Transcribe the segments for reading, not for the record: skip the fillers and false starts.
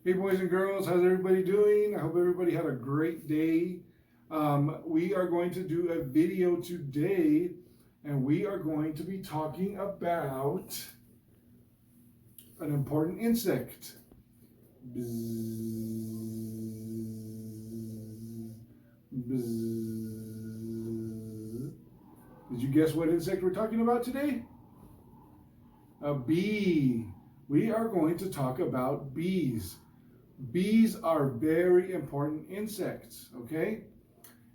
Hey, boys and girls, how's everybody doing? I hope everybody had a great day. We are going to do a video today, and we are going to be talking about an important insect. Bzz, bzz. Did you guess what insect we're talking about today? A bee. We are going to talk about bees. Bees are very important insects, okay?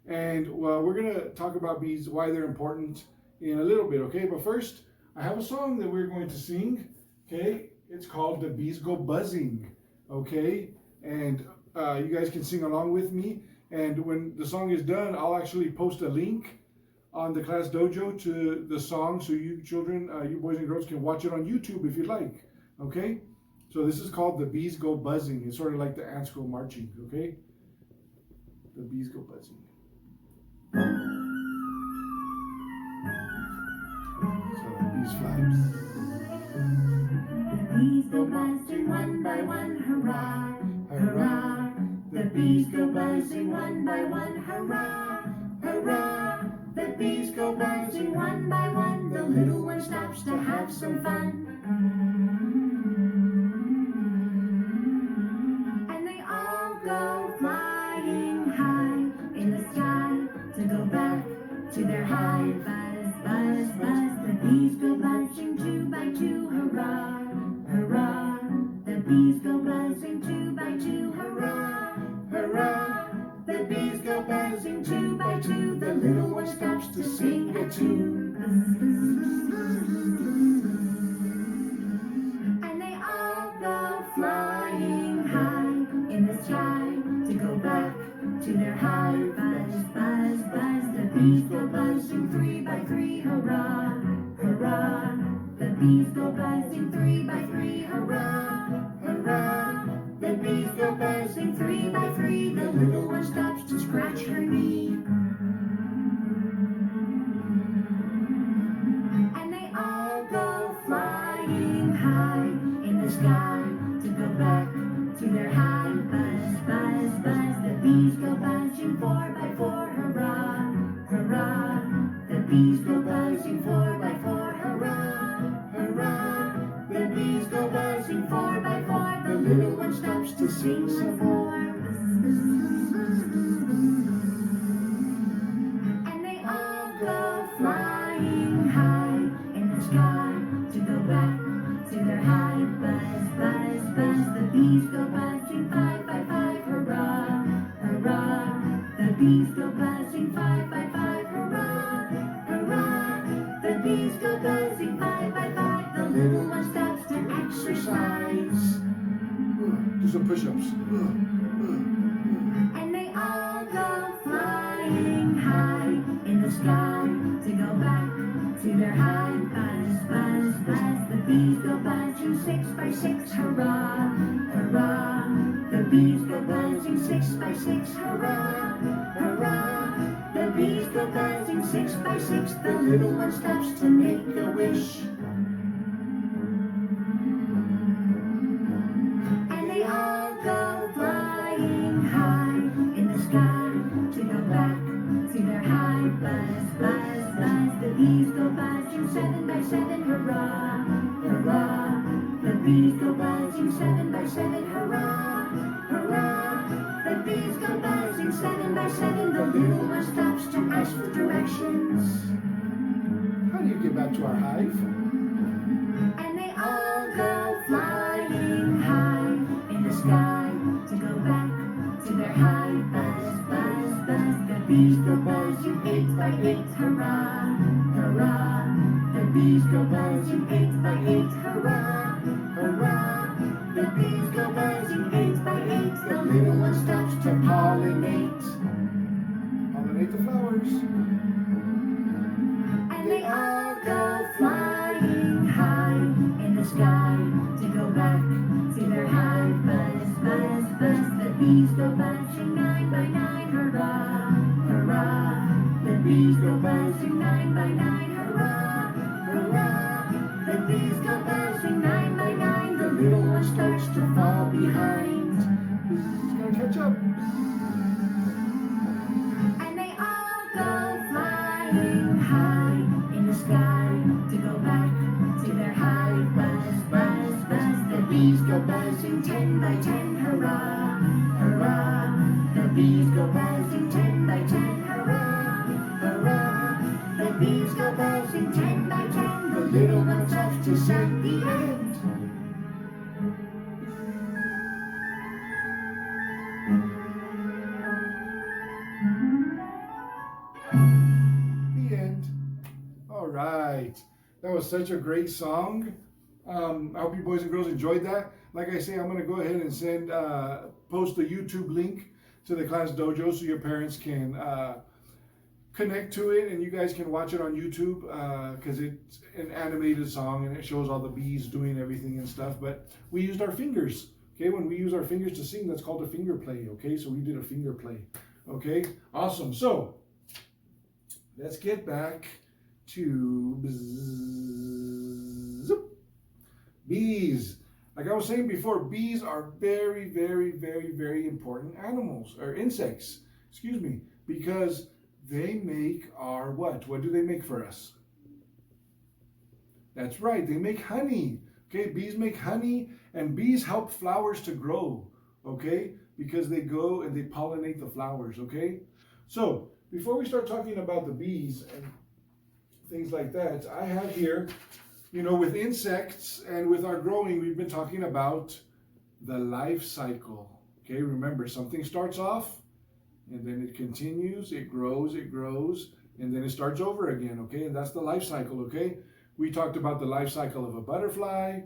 And well, we're going to talk about bees, why they're important in a little bit, okay? But first, I have a song that we're going to sing, okay? It's called The Bees Go Buzzing, okay? And you guys can sing along with me. And when the song is done, I'll actually post a link on the Class Dojo to the song so you children, you boys and girls can watch it on YouTube if you like, okay? So this is called The Bees Go Buzzing. It's sort of like the ants go marching, okay? The bees go buzzing. So the bees fly. The bees go buzzing one by one, hurrah, hurrah. The bees go buzzing one by one, hurrah, hurrah. The bees go buzzing one by one. The little one stops to have some fun. And they all go flying high in the sky to go back to their hive. Buzz, buzz, buzz. The bees go buzzing two by two, hurrah, hurrah. The bees go buzzing two by two, hurrah, hurrah. The bees go buzzing two by two. The little one stops to sing a tune. And they all go flying high in the sky to go back to their hive. Buzz, buzz, buzz. The bees go buzzing three by three, hurrah, hurrah. The bees go buzzing three by three, hurrah, hurrah. The bees go buzzing three by three. The little one stops to scratch her knee. And they all go flying high in the sky to go back to their hive. Buzz, buzz, buzz. The bees go buzzing four by four, hurrah, hurrah. The bees go buzzing four by four, hurrah, hurrah. The bees go buzzing four by four. The little one stops to sing some more. And they all go flying high in the sky to go back to their hive. Buzz, buzz, buzz. The bees go buzzing five by five, hurrah, hurrah. The bees go buzzing five by five, hurrah, hurrah. The bees go buzzing five by five. The little one stops to exercise. Do some push-ups. And they all go flying high in the sky to go back to their hive. Buzz, buzz, buzz. The bees go buzzing six by six, hurrah, hurrah. The bees go buzzing six by six, hurrah, hurrah. The bees go buzzing six by six. The little one stops to make a wish. And they all go flying high in the sky to go back to their hive. Buzz, buzz, buzz. The bees go buzzing seven by seven, hurrah, hurrah. The bees go buzzing seven by seven, hurrah, hurrah. The bees go buzzing seven by seven. The little one stops to ask for directions. How do you get back to our hive? And they all go flying high in the sky to go back to their hive. Buzz, buzz, buzz. The bees go buzzing eight by eight, hurrah, hurrah. The bees go buzzing eight by eight, hurrah, hurrah. The bees go buzzing eight by eight. The little one stops to pollinate. Pollinate the flowers. And they all go flying high in the sky to go back to their hive. Buzz, buzz, buzz. The bees go buzzing nine by nine, hurrah, hurrah. The bees go buzzing nine by nine, hurrah, hurrah. The bees go buzzing nine by nine. The little one starts to fall behind. Gotta catch up. And they all go flying high in the sky to go back to their hive. Buzz, buzz, buzz. The bees go buzzing 10 by 10. Hurrah, hurrah. The bees go buzzing 10 by 10. Hurrah, hurrah. The bees go buzzing 10 by 10. The little ones off to set the end. The end. All right. That was such a great song. I hope you boys and girls enjoyed that. Like I say, I'm going to go ahead and send, post the YouTube link to the Class Dojo so your parents can connect to it and you guys can watch it on YouTube because it's an animated song and it shows all the bees doing everything and stuff. But we used our fingers. Okay, when we use our fingers to sing, that's called a finger play. Okay, so we did a finger play. Okay, awesome. So let's get back to bees. Like I was saying before, bees are very, very, very, very important animals, or insects, excuse me, because they make our what? What do they make for us? That's right, they make honey. Okay, bees make honey, and bees help flowers to grow, okay? Because they go and they pollinate the flowers, okay? So, before we start talking about the bees and things like that, I have here, you know, with insects and with our growing, we've been talking about the life cycle. Okay, remember, something starts off and then it continues, it grows, and then it starts over again, okay? And that's the life cycle, okay? We talked about the life cycle of a butterfly.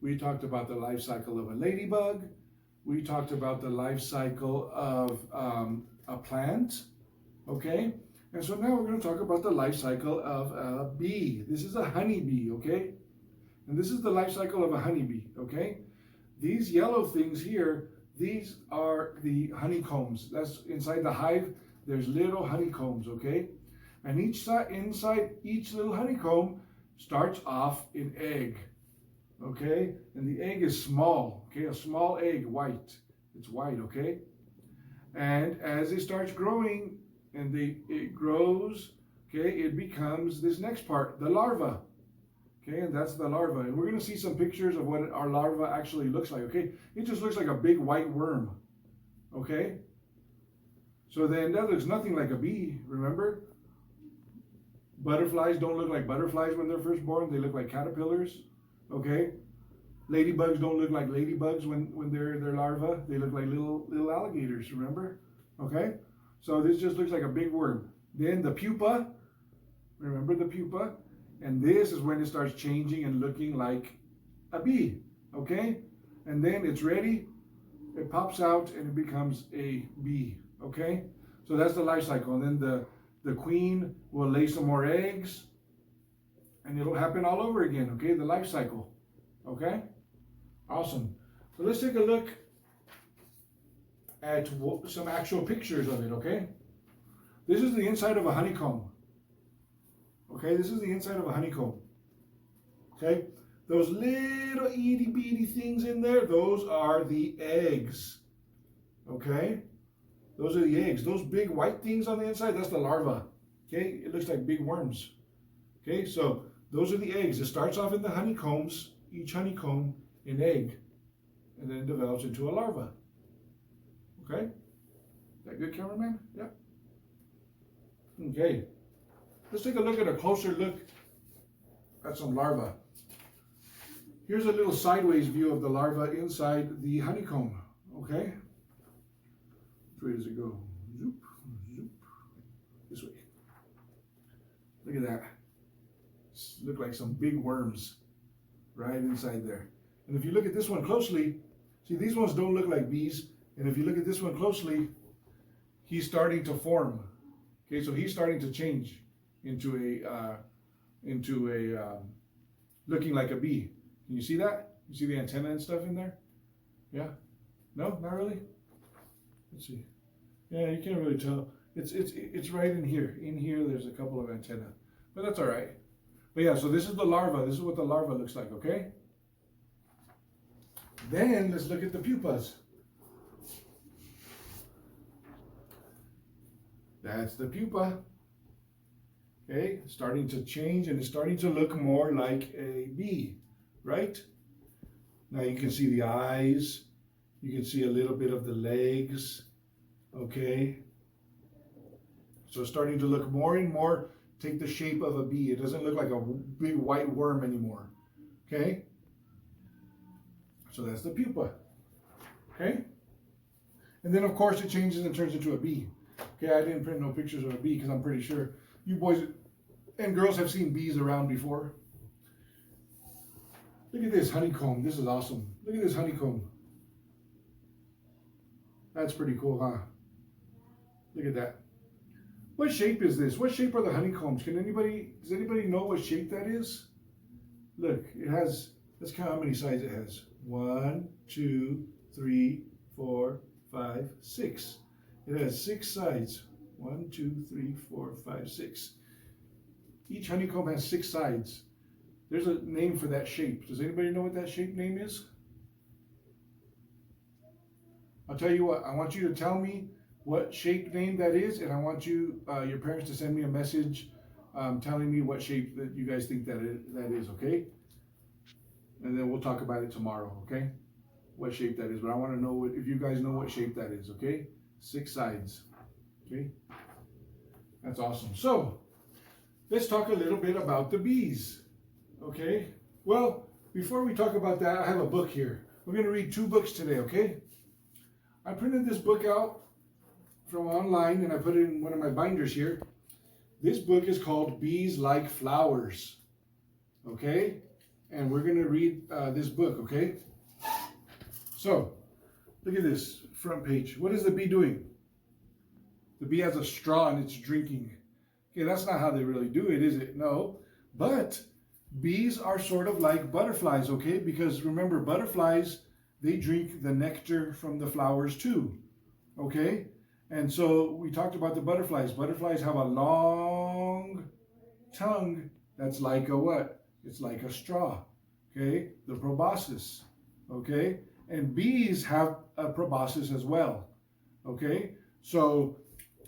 We talked about the life cycle of a ladybug. We talked about the life cycle of a plant, okay? And so now we're going to talk about the life cycle of a bee. This is a honeybee, okay? And this is the life cycle of a honeybee, okay? These yellow things here, these are the honeycombs. That's inside the hive, there's little honeycombs, okay? And inside each little honeycomb starts off an egg, okay? And the egg is small, okay? A small egg, white. It's white, okay? And as it starts growing, and it grows, okay, it becomes this next part, the larva, okay, and that's the larva. And we're going to see some pictures of what our larva actually looks like, okay? It just looks like a big white worm, okay? So then that looks nothing like a bee, remember? Butterflies don't look like butterflies when they're first born. They look like caterpillars, okay? Ladybugs don't look like ladybugs when they're larvae. They look like little alligators, remember? Okay? So this just looks like a big worm. Then the pupa, remember the pupa? And this is when it starts changing and looking like a bee, okay? And then it's ready, it pops out and it becomes a bee, okay? So that's the life cycle. And then the queen will lay some more eggs and it'll happen all over again, okay? The life cycle, okay? Awesome. So let's take a look at some actual pictures of it, okay? This is the inside of a honeycomb. Okay, this is the inside of a honeycomb. Okay, those little itty bitty things in there, those are the eggs. Okay, those are the eggs. Those big white things on the inside, that's the larva. Okay, it looks like big worms. Okay, so those are the eggs. It starts off in the honeycombs, each honeycomb an egg, and then it develops into a larva. Okay, is that good, cameraman? Yeah. Okay, let's take a look at a closer look at some larvae. Here's a little sideways view of the larva inside the honeycomb. Okay, which way does it go? Zoop, zoop. This way. Look at that. Look like some big worms right inside there. And if you look at this one closely, see, these ones don't look like bees. And if you look at this one closely, he's starting to form. Okay, so he's starting to change into a looking like a bee. Can you see that? You see the antenna and stuff in there? Yeah? No, not really? Let's see. Yeah, you can't really tell. It's right in here. In here, there's a couple of antennae, but that's all right. But yeah, so this is the larva. This is what the larva looks like, okay? Then let's look at the pupas. That's the pupa. Okay, starting to change and it's starting to look more like a bee, right? Now you can see the eyes, you can see a little bit of the legs, okay? So it's starting to look more and more, take the shape of a bee. It doesn't look like a big white worm anymore, okay? So that's the pupa, okay? And then of course it changes and turns into a bee. Okay, I didn't print no pictures of a bee because I'm pretty sure you boys and girls have seen bees around before. Look at this honeycomb. This is awesome. Look at this honeycomb. That's pretty cool, huh? Look at that. What shape is this? What shape are the honeycombs? Does anybody know what shape that is? Look, it has, let's count how many sides it has. 1, 2, 3, 4, 5, 6. It has 6 sides. 1, 2, 3, 4, 5, 6. Each honeycomb has 6 sides. There's a name for that shape. Does anybody know what that shape name is? I'll tell you what, I want you to tell me what shape name that is, and I want you, your parents, to send me a message telling me what shape that you guys think that is, okay? And then we'll talk about it tomorrow, okay? What shape that is, but I want to know if you guys know what shape that is, okay? 6 sides, okay? That's awesome. So, let's talk a little bit about the bees, okay? Well, before we talk about that, I have a book here. We're going to read 2 books today, okay? I printed this book out from online and I put it in one of my binders here. This book is called Bees Like Flowers, okay? And we're going to read this book, okay? So, look at this front page. What is the bee doing? The bee has a straw and it's drinking. Okay, that's not how they really do it, is it? No. But bees are sort of like butterflies, okay? Because remember, butterflies, they drink the nectar from the flowers too, okay? And so we talked about the butterflies. Butterflies have a long tongue that's like a what? It's like a straw, okay? The proboscis, okay? And bees have a proboscis as well, okay? So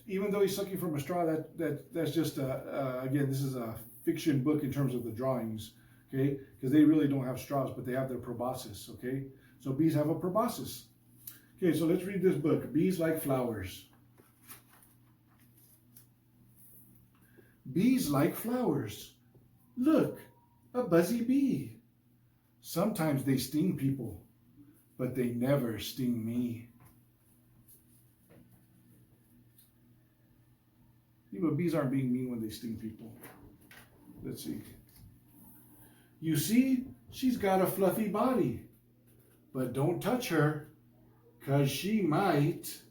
even though he's sucking from a straw, that's just, again, this is a fiction book in terms of the drawings, okay? Because they really don't have straws, but they have their proboscis, okay? So bees have a proboscis. Okay, so let's read this book, Bees Like Flowers. Bees like flowers. Look, a buzzy bee. Sometimes they sting people, but they never sting me. Yeah, but bees aren't being mean when they sting people. Let's see. You see, she's got a fluffy body, but don't touch her, 'cause she might,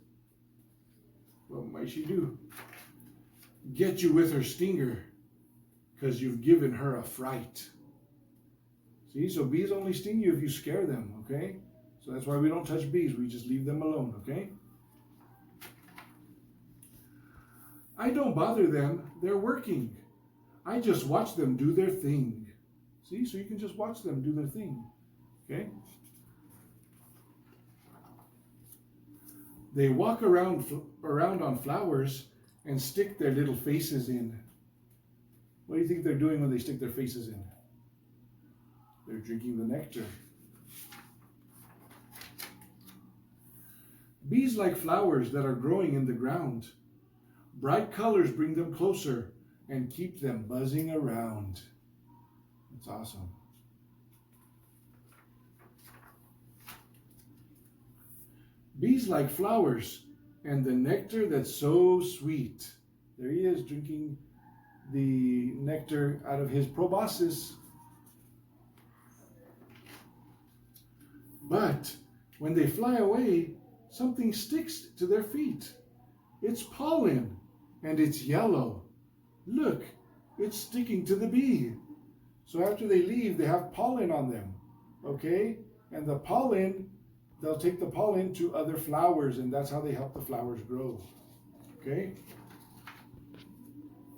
what might she do? Get you with her stinger, 'cause you've given her a fright. See, so bees only sting you if you scare them, okay? So that's why we don't touch bees, we just leave them alone, okay? I don't bother them, they're working. I just watch them do their thing. See, so you can just watch them do their thing, okay? They walk around on flowers and stick their little faces in. What do you think they're doing when they stick their faces in? They're drinking the nectar. Bees like flowers that are growing in the ground. Bright colors bring them closer and keep them buzzing around. That's awesome. Bees like flowers and the nectar that's so sweet. There he is drinking the nectar out of his proboscis. But when they fly away, something sticks to their feet. It's pollen and it's yellow. Look, it's sticking to the bee. So after they leave, they have pollen on them, okay? And the pollen, they'll take the pollen to other flowers, and that's how they help the flowers grow, okay?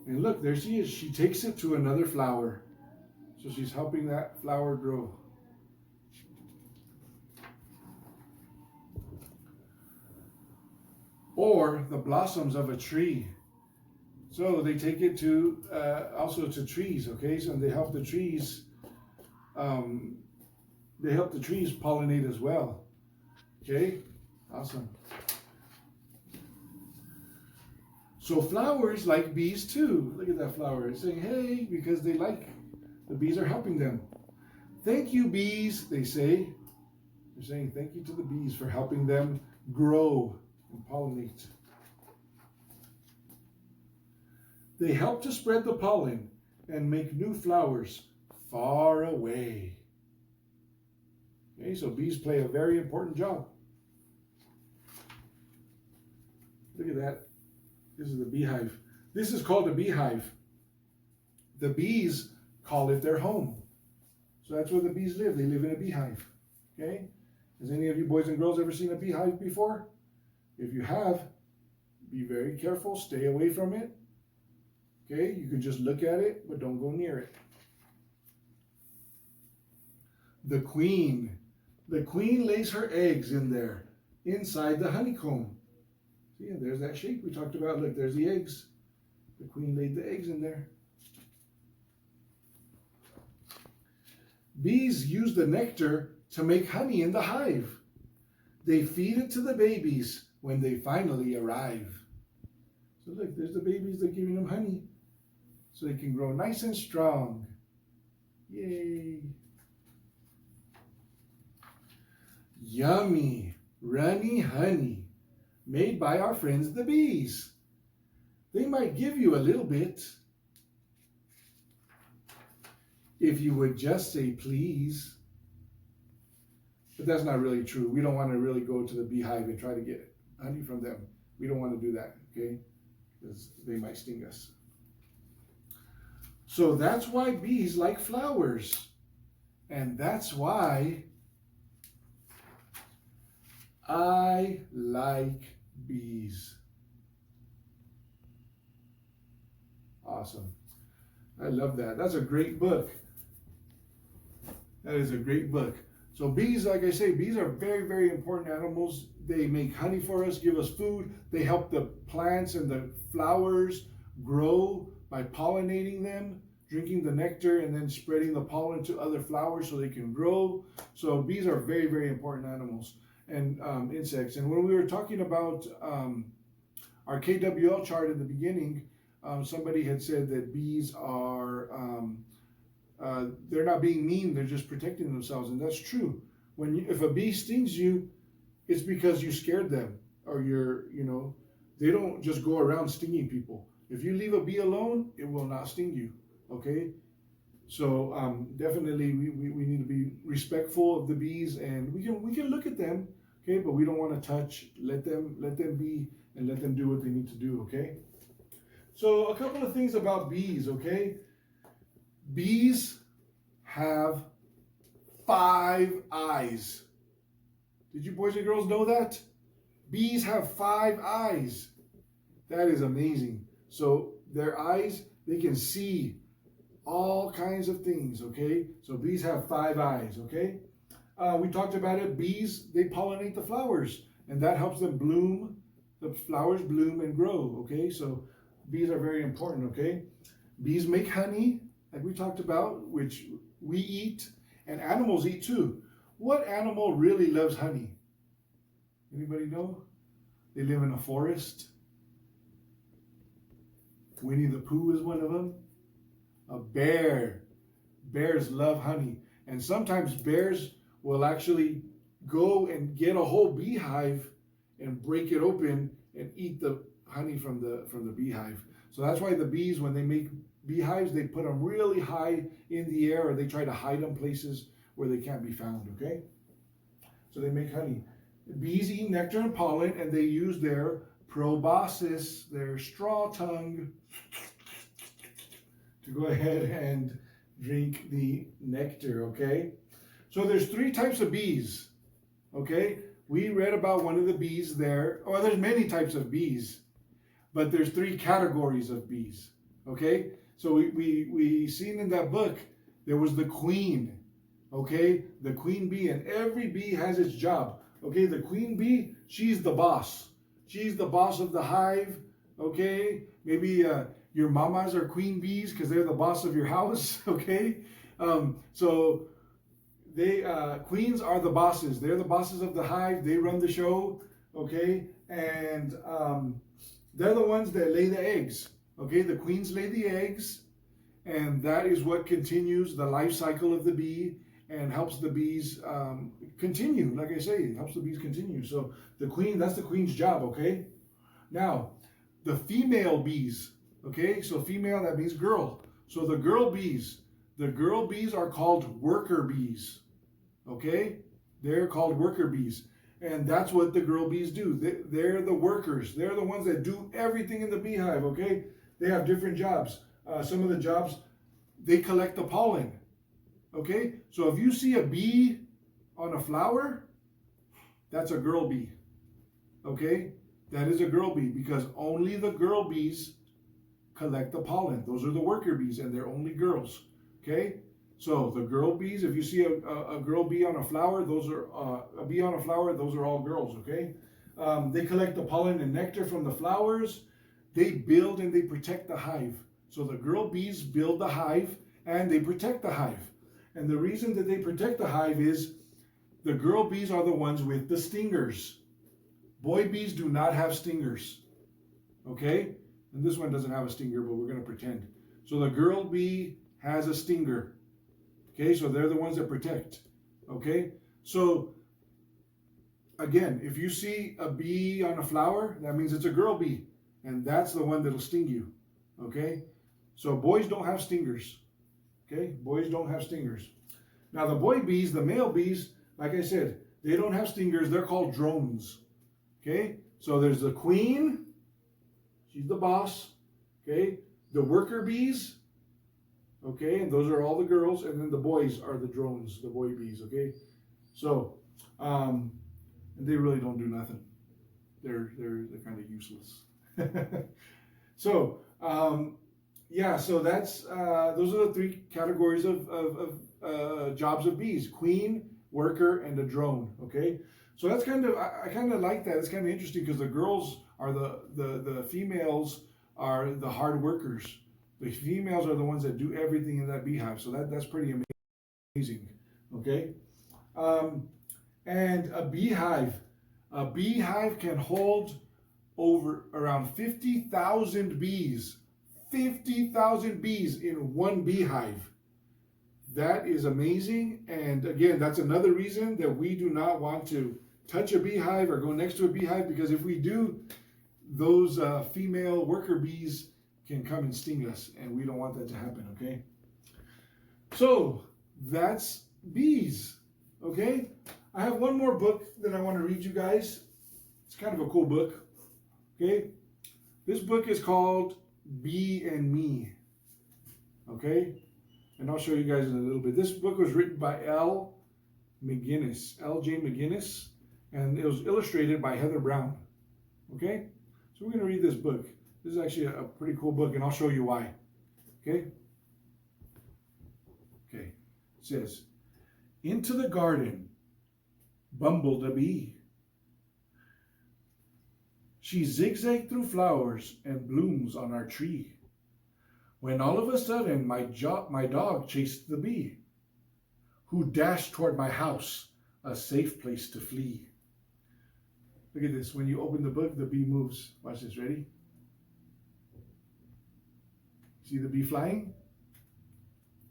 And look, there she is. She takes it to another flower. So she's helping that flower grow. Or the blossoms of a tree. So they take it to also to trees, okay? So they help the trees. They help the trees pollinate as well. Okay, awesome. So flowers like bees too. Look at that flower. It's saying, hey, because the bees are helping them. Thank you, bees, they say. They're saying thank you to the bees for helping them grow and pollinate. They help to spread the pollen and make new flowers far away. Okay, so bees play a very important job. Look at that. This is the beehive. This is called a beehive. The bees call it their home. So that's where the bees live. They live in a beehive. Okay? Has any of you boys and girls ever seen a beehive before? If you have, be very careful. Stay away from it. Okay? You can just look at it, but don't go near it. The queen. The queen lays her eggs in there, inside the honeycomb. See, there's that shape we talked about. Look, there's the eggs. The queen laid the eggs in there. Bees use the nectar to make honey in the hive. They feed it to the babies when they finally arrive. So look, there's the babies. They're giving them honey so they can grow nice and strong. Yay. Yummy, runny honey made by our friends the bees. They might give you a little bit if you would just say please. But that's not really true. We don't want to really go to the beehive and try to get honey from them. We don't want to do that, okay? Because they might sting us. So that's why bees like flowers. And that's why I like bees. Awesome. I love that. That's a great book. That is a great book. So bees, like I say, bees are very, very important animals. They make honey for us, give us food. They help the plants and the flowers grow by pollinating them, drinking the nectar, and then spreading the pollen to other flowers so they can grow. So bees are very, very important animals and insects. And when we were talking about our KWL chart in the beginning, somebody had said that bees are, they're not being mean, they're just protecting themselves. And that's true. If a bee stings you, it's because you scared them, or they don't just go around stinging people. If you leave a bee alone, it will not sting you, okay? So definitely we need to be respectful of the bees, and we can look at them, okay, but we don't want to touch. Let them be, and let them do what they need to do, okay? So a couple of things about bees, okay? Bees have 5 eyes. Did you boys and girls know that? Bees have 5 eyes. That is amazing. So their eyes, they can see all kinds of things, okay? So bees have 5 eyes, okay? We talked about it. Bees, they pollinate the flowers, and that helps them bloom. The flowers bloom and grow, okay? So bees are very important, okay? Bees make honey, like we talked about, which we eat, and animals eat too. What animal really loves honey? Anybody know? They live in a forest. Winnie the Pooh is one of them. A bear. Bears love honey. And sometimes bears will actually go and get a whole beehive and break it open and eat the honey from the beehive. So that's why the bees, when they make beehives, they put them really high in the air, or they try to hide them places where they can't be found, okay? So they make honey. Bees eat nectar and pollen, and they use their proboscis, their straw tongue, to go ahead and drink the nectar, okay? So there's 3 types of bees, okay? We read about one of the bees there. Oh, there's many types of bees, but there's 3 categories of bees, okay? So we seen in that book, there was the queen, okay? The queen bee, and every bee has its job, okay? The queen bee, she's the boss. She's the boss of the hive, okay? Maybe Your mamas are queen bees because they're the boss of your house. Okay, so they queens are the bosses. They're the bosses of the hive. They run the show. Okay, and they're the ones that lay the eggs. Okay, the queens lay the eggs, and that is what continues the life cycle of the bee and helps the bees continue. Like I say, it helps the bees continue. So the queen, that's the queen's job. Okay, now the female bees. Okay, so female, that means girl. So the girl bees are called worker bees. Okay, they're called worker bees. And that's what the girl bees do. They're the workers. They're the ones that do everything in the beehive, okay? They have different jobs. Some of the jobs, they collect the pollen, okay? So if you see a bee on a flower, that's a girl bee, okay? That is a girl bee because only the girl bees collect the pollen. Those are the worker bees and they're only girls, okay? So the girl bees, if you see a girl bee on a flower, those are a bee on a flower, those are all girls, okay? They collect the pollen and nectar from the flowers. They build and they protect the hive. So the girl bees build the hive and they protect the hive. And the reason that they protect the hive is the girl bees are the ones with the stingers. Boy bees do not have stingers, okay? And this one doesn't have a stinger, but we're going to pretend. So the girl bee has a stinger. Okay, so they're the ones that protect. Okay, so again, if you see a bee on a flower, that means it's a girl bee, and that's the one that'll sting you. Okay, so boys don't have stingers. Okay, boys don't have stingers. Now the boy bees, the male bees, like I said, they don't have stingers. They're called drones. Okay, so there's the queen, she's the boss. Okay, the worker bees. Okay, and those are all the girls, and then the boys are the drones, the boy bees, okay? So, they really don't do nothing. They're kind of useless. So, yeah, so that's, those are the three categories of jobs of bees: queen, worker, and a drone, okay? So that's kind of, I kind of like that. It's kind of interesting because the girls are the females are the hard workers. The females are the ones that do everything in that beehive. So that's pretty amazing. Okay. And a beehive can hold over around 50,000 bees. 50,000 bees in one beehive. That is amazing. And again, that's another reason that we do not want to touch a beehive or go next to a beehive, because if we do, those female worker bees can come and sting us, and we don't want that to happen, okay? So that's bees, okay? I have one more book that I want to read you guys. It's kind of a cool book, okay? This book is called Bee and Me, okay? And I'll show you guys in a little bit. This book was written by L. McGinnis, L.J. McGinnis, and it was illustrated by Heather Brown, okay? So we're going to read this book. This is actually a pretty cool book, and I'll show you why. Okay? Okay. It says, "Into the garden bumbled a bee. She zigzagged through flowers and blooms on our tree, when all of a sudden my dog chased the bee, who dashed toward my house, a safe place to flee." Look at this. When you open the book, the bee moves. Watch this. Ready? See the bee flying?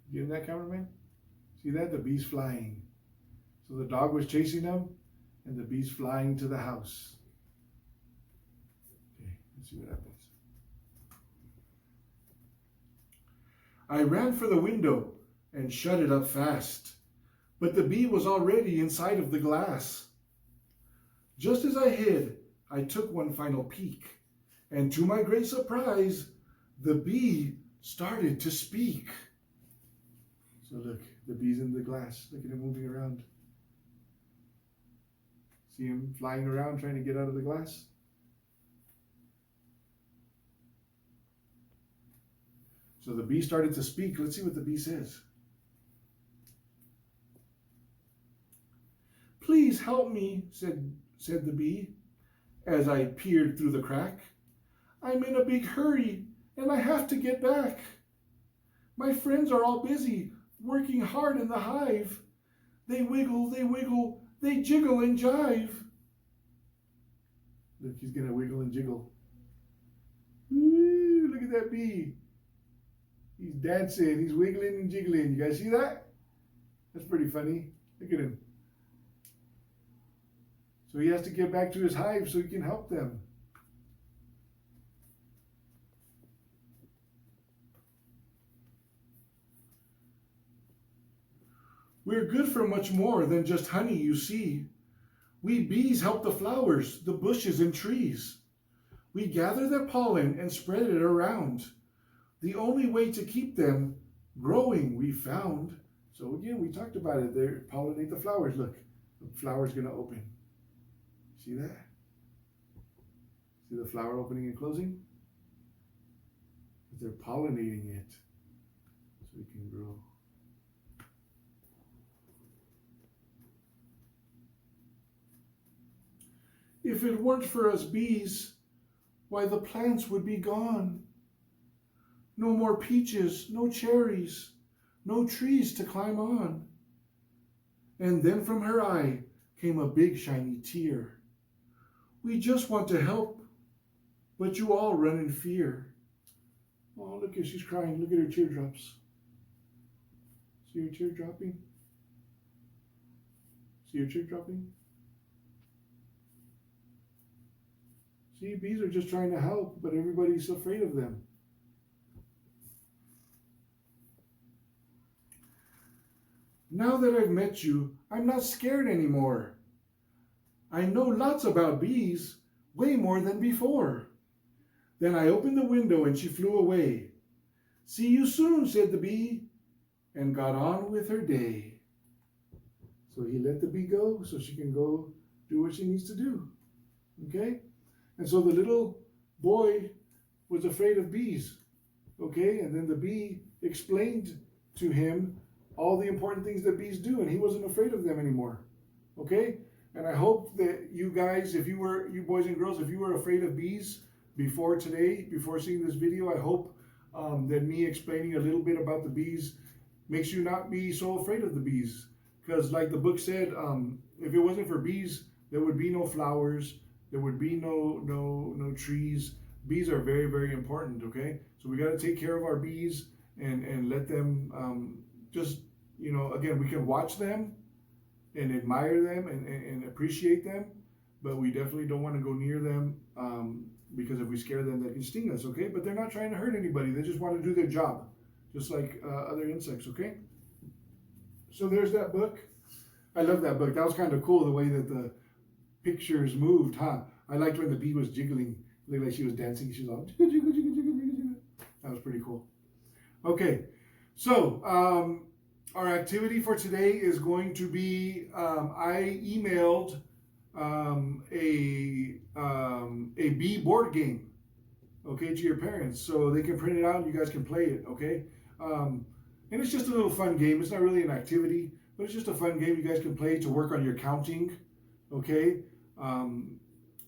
You getting that, cameraman? See that? The bee's flying. So the dog was chasing them, and the bee's flying to the house. Okay, let's see what happens. "I ran for the window and shut it up fast, but the bee was already inside of the glass. Just as I hid, I took one final peek, and to my great surprise, the bee started to speak." So look, the bee's in the glass. Look at him moving around. See him flying around trying to get out of the glass? So the bee started to speak. Let's see what the bee says. "Please help me," said the bee, as I peered through the crack. "I'm in a big hurry, and I have to get back. My friends are all busy, working hard in the hive. They wiggle, they jiggle and jive. Look, he's gonna wiggle and jiggle. Ooh, look at that bee. He's dancing, he's wiggling and jiggling. You guys see that? That's pretty funny. Look at him. So he has to get back to his hive so he can help them. We're good for much more than just honey, you see. We bees help the flowers, the bushes and trees. We gather their pollen and spread it around. The only way to keep them growing we found. So again, we talked about it. They pollinate the flowers. Look, the flower's going to open. See that? See the flower opening and closing? They're pollinating it so it can grow. If it weren't for us bees, why the plants would be gone. No more peaches, no cherries, no trees to climb on. And then from her eye came a big shiny tear. We just want to help, but you all run in fear. Oh, look at she's crying. Look at her teardrops. See her tear dropping? See her tear dropping? See, bees are just trying to help, but everybody's afraid of them. Now that I've met you, I'm not scared anymore. I know lots about bees, way more than before. Then I opened the window and she flew away. See you soon, said the bee, and got on with her day. So he let the bee go so she can go do what she needs to do. Okay? And so the little boy was afraid of bees. Okay? And then the bee explained to him all the important things that bees do, and he wasn't afraid of them anymore. Okay? And I hope that you guys, you boys and girls, if you were afraid of bees before today, before seeing this video, I hope that me explaining a little bit about the bees makes you not be so afraid of the bees. Because like the book said, if it wasn't for bees, there would be no flowers, there would be no trees. Bees are very, very important, okay? So we got to take care of our bees and let them just, again, we can watch them and admire them and appreciate them, but we definitely don't want to go near them because if we scare them, they can sting us, okay? But they're not trying to hurt anybody. They just want to do their job, just like other insects, okay? So there's that book. I love that book. That was kind of cool, the way that the pictures moved, huh? I liked when the bee was jiggling. It looked like she was dancing. She was all jiggle, jiggle, jiggle, jiggle, jiggle. That was pretty cool. Okay, so our activity for today is going to be, I emailed a bee board game, okay, to your parents, so they can print it out and you guys can play it, okay? And it's just a little fun game. It's not really an activity, but it's just a fun game you guys can play to work on your counting, okay?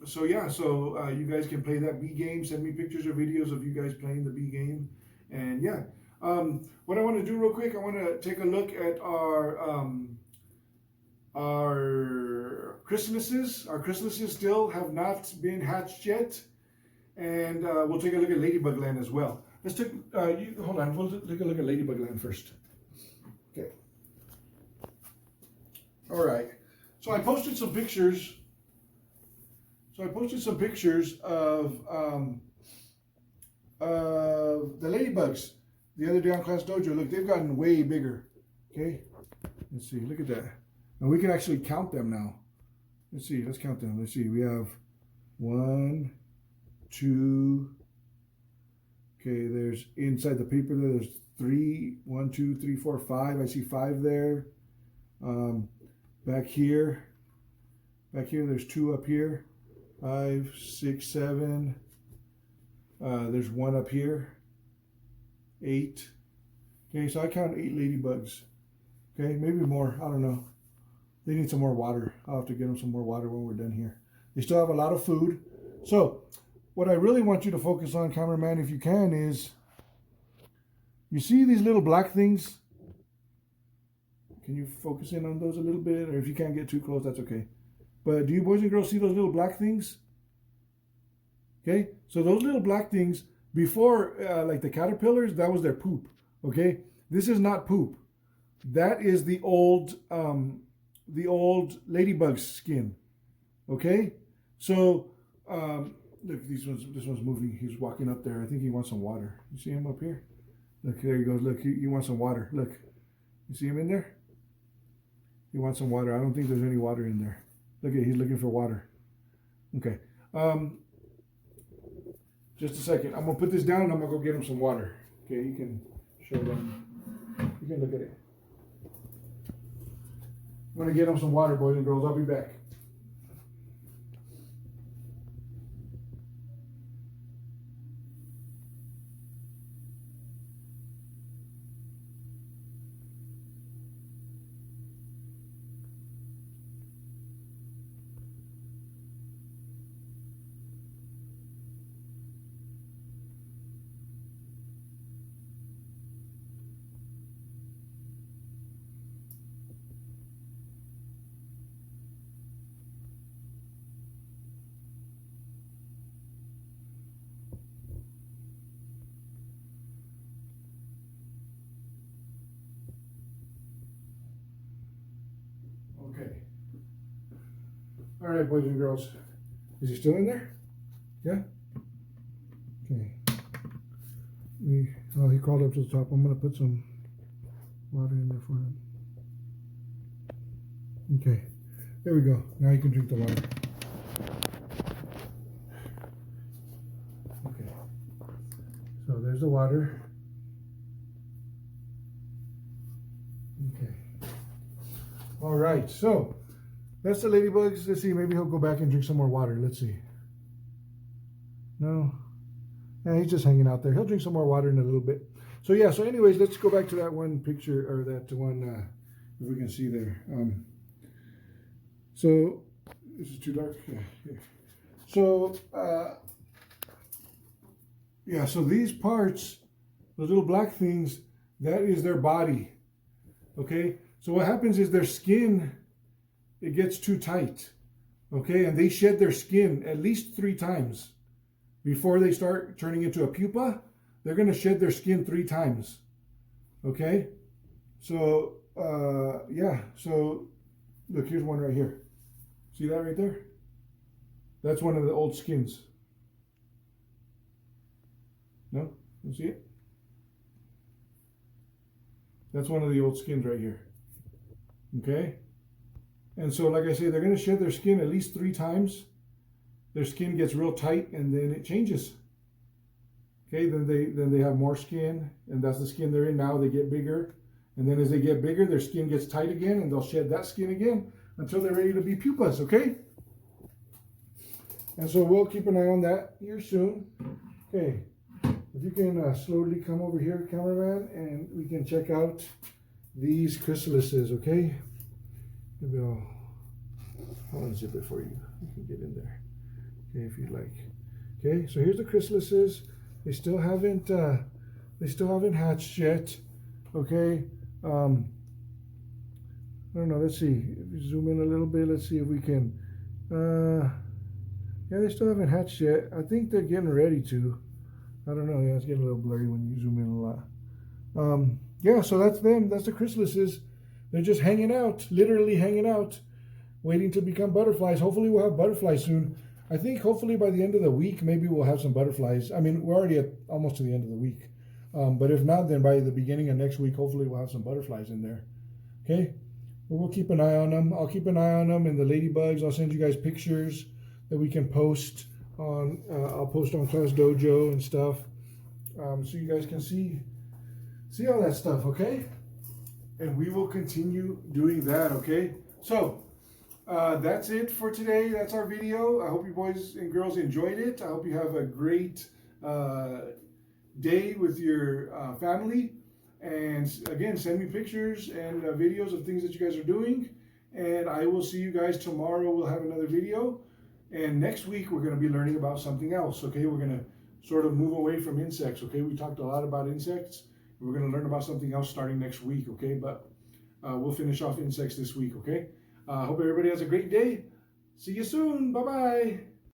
So you guys can play that bee game. Send me pictures or videos of you guys playing the bee game, and yeah. What I want to do real quick, I want to take a look at our chrysalises. Our chrysalises still have not been hatched yet, and we'll take a look at Ladybug Land as well. Let's take, hold on, we'll take a look at Ladybug Land first. Okay. All right. So I posted some pictures. Of the ladybugs the other day on Class Dojo. Look, they've gotten way bigger. Okay. Let's see. Look at that. And we can actually count them now. Let's see. Let's count them. Let's see. We have 1, 2. Okay. There's inside the paper there. There's 3. 1, 2, 3, 4, 5. I see 5 there. Back here. There's 2 up here. 5, 6, 7. There's 1 up here. 8. Okay, so I count 8 ladybugs. Okay, maybe more. I don't know. They need some more water. I'll have to get them some more water when we're done here. They still have a lot of food. So what I really want you to focus on, cameraman, if you can, is you see these little black things? Can you focus in on those a little bit? Or if you can't get too close, that's okay. But do you boys and girls see those little black things? Okay, so those little black things, before, like the caterpillars, that was their poop. Okay, this is not poop. That is the old ladybug skin. Okay, so look, this one's moving. He's walking up there. I think he wants some water. You see him up here? Look, there he goes. Look, he wants some water. Look, you see him in there? He wants some water. I don't think there's any water in there. Look at, he's looking for water. Okay. Just a second. I'm gonna put this down and I'm gonna go get him some water. Okay, you can show them. You can look at it. I'm gonna get him some water, boys and girls. I'll be back. Okay. All right, boys and girls. Is he still in there? Yeah? Okay. Oh, he crawled up to the top. I'm going to put some water in there for him. Okay. There we go. Now you can drink the water. Okay. So there's the water. Okay. All right, so that's the ladybugs. Let's see, maybe he'll go back and drink some more water. Let's see. No? Yeah, he's just hanging out there. He'll drink some more water in a little bit. So yeah, so anyways, let's go back to that one picture, or that one, if we can see there. So, is it too dark? Yeah. So, yeah, so these parts, those little black things, that is their body, okay? So what happens is their skin, it gets too tight, okay? And they shed their skin at least 3 times. Before they start turning into a pupa, they're going to shed their skin 3 times, okay? So, yeah, so look, here's one right here. See that right there? That's one of the old skins. No? You see it? That's one of the old skins right here. Okay? And so, like I say, they're going to shed their skin at least 3 times. Their skin gets real tight and then it changes. Okay, then they have more skin, and that's the skin they're in now. They get bigger. And then as they get bigger, their skin gets tight again, and they'll shed that skin again until they're ready to be pupas, okay? And so we'll keep an eye on that here soon. Okay, if you can slowly come over here, cameraman, and we can check out these chrysalises, okay? Maybe I'll unzip it for you. You can get in there, okay, if you'd like. Okay, so here's the chrysalises. They still haven't hatched yet, okay? I don't know, let's see, if we zoom in a little bit, let's see if we can, yeah, they still haven't hatched yet. I think they're getting ready to. I don't know, yeah, it's getting a little blurry when you zoom in a lot. Yeah, so that's them, that's the chrysalises. They're just hanging out, literally hanging out, waiting to become butterflies. Hopefully we'll have butterflies soon. I think hopefully by the end of the week, maybe we'll have some butterflies. I mean, we're already almost to the end of the week. But if not, then by the beginning of next week, hopefully we'll have some butterflies in there. Okay? But we'll keep an eye on them. I'll keep an eye on them and the ladybugs. I'll send you guys pictures that we can post on, I'll post on Class Dojo and stuff. So you guys can see all that stuff, okay? And we will continue doing that, okay? So, that's it for today. That's our video. I hope you boys and girls enjoyed it. I hope you have a great day with your family. And again, send me pictures and videos of things that you guys are doing. And I will see you guys tomorrow. We'll have another video. And next week, we're going to be learning about something else, okay? We're going to sort of move away from insects, okay? We talked a lot about insects. We're going to learn about something else starting next week, okay? But we'll finish off insects this week, okay? Hope everybody has a great day. See you soon. Bye-bye.